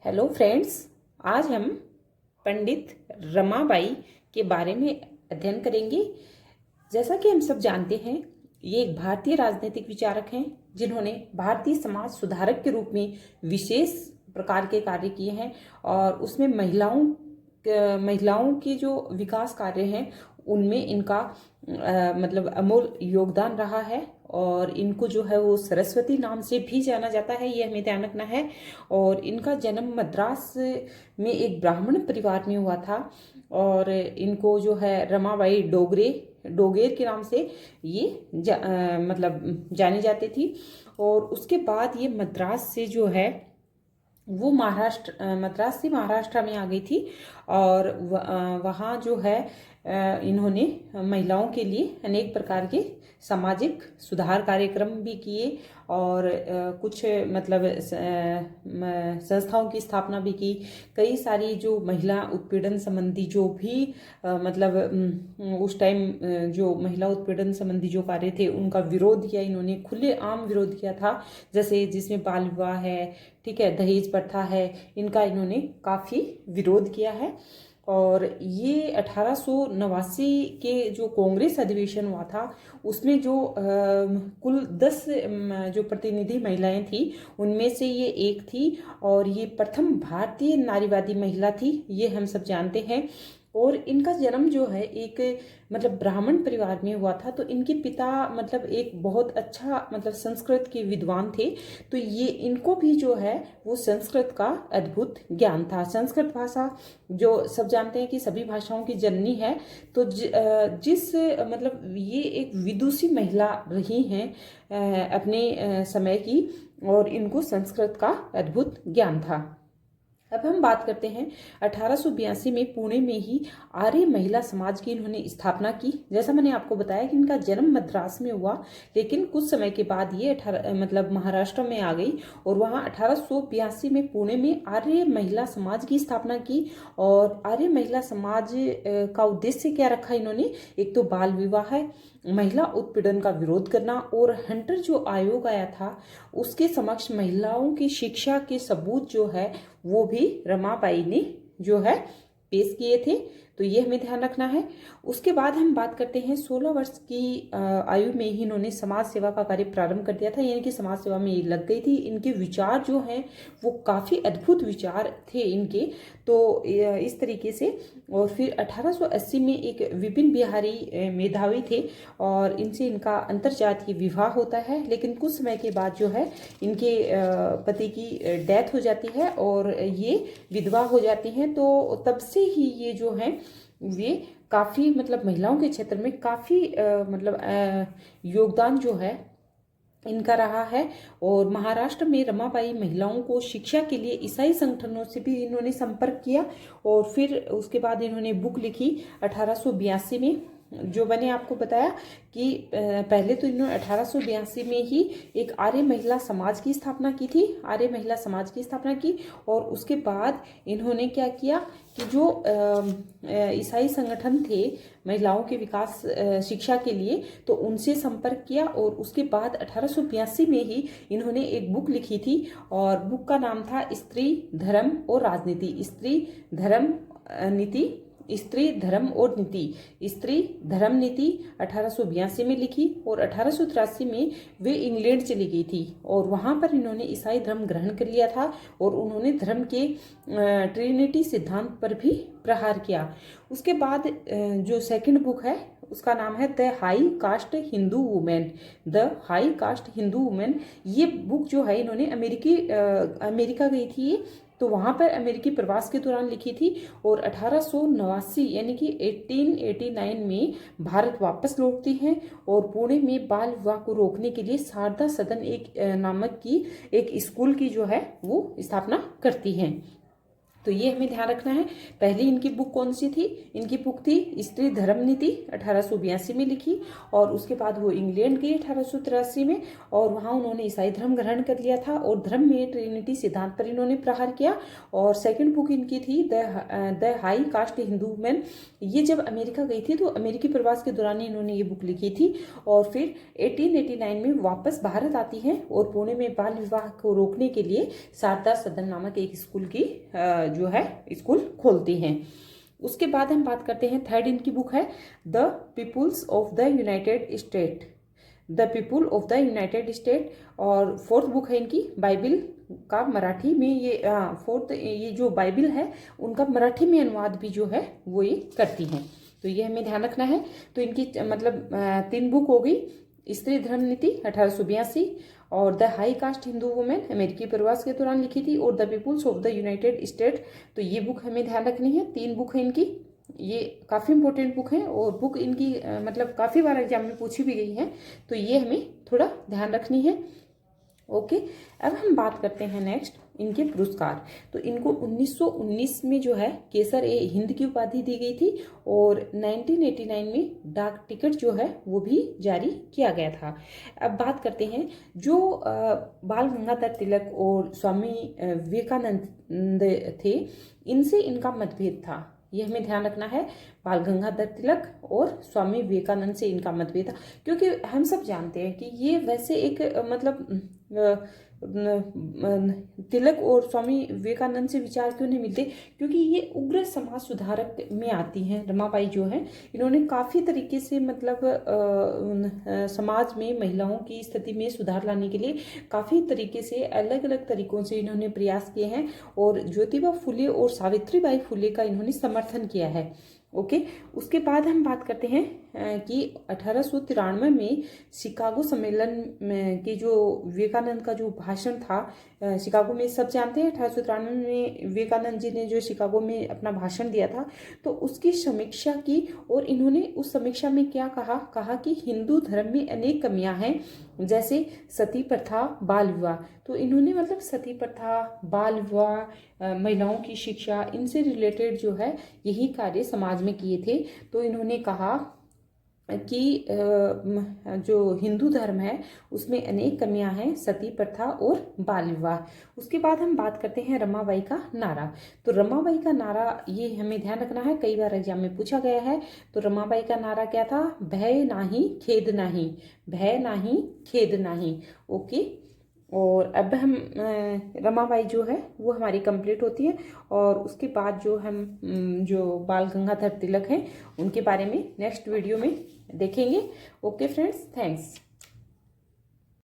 Hello friends, आज हम पंडित रमाबाई के बारे में अध्ययन करेंगे। जैसा कि हम सब जानते हैं, ये एक भारतीय राजनीतिक विचारक हैं जिन्होंने भारतीय समाज सुधारक के रूप में विशेष प्रकार के कार्य किए हैं और उसमें महिलाओं के जो विकास कार्य हैं उनमें इनका मतलब अमूल योगदान रहा है। और इनको जो है वो सरस्वती नाम से भी जाना जाता है, ये हमें ध्यान रखना है। और इनका जन्म मद्रास में एक ब्राह्मण परिवार में हुआ था और इनको जो है रमाबाई डोगेर के नाम से ये मतलब जानी जाती थी। और उसके बाद ये मद्रास से जो है वो मद्रास से महाराष्ट्र में आ गई थी और वहाँ जो है इन्होंने महिलाओं के लिए अनेक प्रकार के सामाजिक सुधार कार्यक्रम भी किए और कुछ मतलब संस्थाओं की स्थापना भी की। कई सारी जो महिला उत्पीड़न संबंधी जो भी मतलब उस टाइम जो महिला उत्पीड़न संबंधी जो कार्य थे उनका विरोध किया इन्होंने, खुलेआम विरोध किया था। जैसे जिसमें बाल विवाह है, ठीक है, दहेज प्रथा है, इनका इन्होंने काफ़ी विरोध किया है। और ये 1889 के जो कांग्रेस अधिवेशन हुआ था उसमें जो कुल 10 जो प्रतिनिधि महिलाएं थी उनमें से ये एक थी और ये प्रथम भारतीय नारीवादी महिला थी, ये हम सब जानते हैं। और इनका जन्म जो है एक मतलब ब्राह्मण परिवार में हुआ था। तो इनके पिता मतलब एक बहुत अच्छा मतलब संस्कृत के विद्वान थे, तो ये इनको भी जो है वो संस्कृत का अद्भुत ज्ञान था। संस्कृत भाषा जो सब जानते हैं कि सभी भाषाओं की जननी है, तो जिस मतलब ये एक विदुषी महिला रही हैं अपने समय की, और इनको संस्कृत का अद्भुत ज्ञान था। अब हम बात करते हैं 1882 में पुणे में ही आर्य महिला समाज की इन्होंने स्थापना की। जैसा मैंने आपको बताया कि इनका जन्म मद्रास में हुआ, लेकिन कुछ समय के बाद ये मतलब महाराष्ट्र में आ गई और वहाँ 1882 में पुणे में आर्य महिला समाज की स्थापना की। और आर्य महिला समाज का उद्देश्य क्या रखा इन्होंने? एक तो बाल विवाह है, महिला उत्पीड़न का विरोध करना, और हंटर जो आयोग आया था उसके समक्ष महिलाओं की शिक्षा के सबूत जो है वो भी रमाबाई ने जो है पेश किए थे। तो ये हमें ध्यान रखना है। उसके बाद हम बात करते हैं 16 वर्ष की आयु में ही इन्होंने समाज सेवा का कार्य प्रारंभ कर दिया था, यानी कि समाज सेवा में ये लग गई थी। इनके विचार जो हैं वो काफ़ी अद्भुत विचार थे इनके, तो इस तरीके से। और फिर 1880 में एक विपिन बिहारी मेधावी थे और इनसे इनका अंतरजातीय विवाह होता है, लेकिन कुछ समय के बाद जो है इनके पति की डेथ हो जाती है और ये विधवा हो जाती हैं। तो तब से ही ये जो है ये काफ़ी मतलब महिलाओं के क्षेत्र में काफ़ी मतलब योगदान जो है इनका रहा है। और महाराष्ट्र में रमाबाई महिलाओं को शिक्षा के लिए ईसाई संगठनों से भी इन्होंने संपर्क किया। और फिर उसके बाद इन्होंने बुक लिखी 1882 में, जो मैंने आपको बताया कि पहले तो इन्होंने 1882 में ही एक आर्य महिला समाज की स्थापना की थी, आर्य महिला समाज की स्थापना की। और उसके बाद इन्होंने क्या किया कि जो ईसाई संगठन थे महिलाओं के विकास शिक्षा के लिए, तो उनसे संपर्क किया। और उसके बाद 1882 में ही इन्होंने एक बुक लिखी थी और बुक का नाम था स्त्री धर्म और राजनीति, स्त्री धर्म और नीति, स्त्री धर्म नीति 1882 में लिखी। और 1883 में वे इंग्लैंड चली गई थी और वहाँ पर इन्होंने ईसाई धर्म ग्रहण कर लिया था और उन्होंने धर्म के ट्रिनिटी सिद्धांत पर भी प्रहार किया। उसके बाद जो सेकंड बुक है उसका नाम है the high caste Hindu women, the high caste Hindu women. ये बुक जो है इन्होंने अमेरिका गई थी, तो वहाँ पर अमेरिकी प्रवास के दौरान लिखी थी। और 1889 यानी कि 1889 में भारत वापस लौटती हैं और पुणे में बाल विवाह को रोकने के लिए शारदा सदन एक नामक की एक स्कूल की जो है वो स्थापना करती हैं। तो ये हमें ध्यान रखना है। पहली इनकी बुक कौन सी थी? इनकी बुक थी स्त्री धर्म नीति, 1882 में लिखी। और उसके बाद वो इंग्लैंड गई 1883 में, और वहाँ उन्होंने ईसाई धर्म ग्रहण कर लिया था और धर्म में ट्रिनिटी सिद्धांत पर इन्होंने प्रहार किया। और सेकंड बुक इनकी थी the high caste Hindu man. ये जब अमेरिका गई थी तो अमेरिकी प्रवास के दौरान इन्होंने ये बुक लिखी थी। और फिर 1889 में वापस भारत आती हैं और पुणे में बाल विवाह को रोकने के लिए शारदा सदन नामक एक स्कूल की जो है स्कूल खोलती हैं। उसके बाद हम बात करते हैं, थर्ड इनकी बुक है the peoples of the United State, the people of the United State. और फोर्थ बुक है इनकी बाइबिल का मराठी में ये फोर्थ ये जो बाइबिल है उनका मराठी में अनुवाद भी जो है वो ये करती हैं। तो ये हमें ध्यान रखना है। तो इनकी मतलब 3 बुक हो गई, स्त्री धर्म नीति 1882, और the high caste Hindu women अमेरिकी प्रवास के दौरान लिखी थी, और the peoples of the United State. तो ये बुक हमें ध्यान रखनी है। 3 बुक है इनकी, ये काफ़ी इंपॉर्टेंट बुक है और बुक इनकी मतलब काफ़ी बार एग्जाम में पूछी भी गई है, तो ये हमें थोड़ा ध्यान रखनी है। ओके, अब हम बात करते हैं नेक्स्ट इनके पुरस्कार। तो इनको 1919 में जो है केसर ए हिंद की उपाधि दी गई थी, और 1989 में डाक टिकट जो है वो भी जारी किया गया था। अब बात करते हैं जो बाल गंगाधर तिलक और स्वामी विवेकानंद थे, इनसे इनका मतभेद था। ये हमें ध्यान रखना है, बाल गंगाधर तिलक और स्वामी विवेकानंद से इनका मतभेद था, क्योंकि हम सब जानते हैं कि ये वैसे एक मतलब तिलक और स्वामी विवेकानंद से विचार क्यों नहीं मिलते, क्योंकि ये उग्र समाज सुधारक में आती हैं। रमाबाई जो है इन्होंने काफ़ी तरीके से मतलब समाज में महिलाओं की स्थिति में सुधार लाने के लिए काफ़ी तरीके से अलग अलग तरीकों से इन्होंने प्रयास किए हैं, और ज्योतिबा फुले और सावित्रीबाई फुले का इन्होंने समर्थन किया है। ओके, उसके बाद हम बात करते हैं कि 1893 में शिकागो सम्मेलन में की जो विवेकानंद का जो भाषण था, शिकागो में सब जानते हैं 1893 में विवेकानंद जी ने जो शिकागो में अपना भाषण दिया था, तो उसकी समीक्षा की। और इन्होंने उस समीक्षा में क्या कहा कि हिंदू धर्म में अनेक कमियां हैं, जैसे सती प्रथा, बाल विवाह। तो इन्होंने मतलब सती प्रथा, बाल विवाह, महिलाओं की शिक्षा, इनसे रिलेटेड जो है यही कार्य समाज में किए थे। तो इन्होंने कहा कि जो हिंदू धर्म है उसमें अनेक कमियां हैं, सती प्रथा और बाल विवाह। उसके बाद हम बात करते हैं रमाबाई का नारा। तो रमाबाई का नारा ये हमें ध्यान रखना है, कई बार एग्जाम में पूछा गया है। तो रमाबाई का नारा क्या था? भय नाही खेद नाही, भय नाही खेद नाही। ओके, और अब हम रमाबाई जो है वो हमारी कंप्लीट होती है, और उसके बाद जो हम जो बाल गंगाधर तिलक हैं उनके बारे में नेक्स्ट वीडियो में देखेंगे। Okay friends, thanks.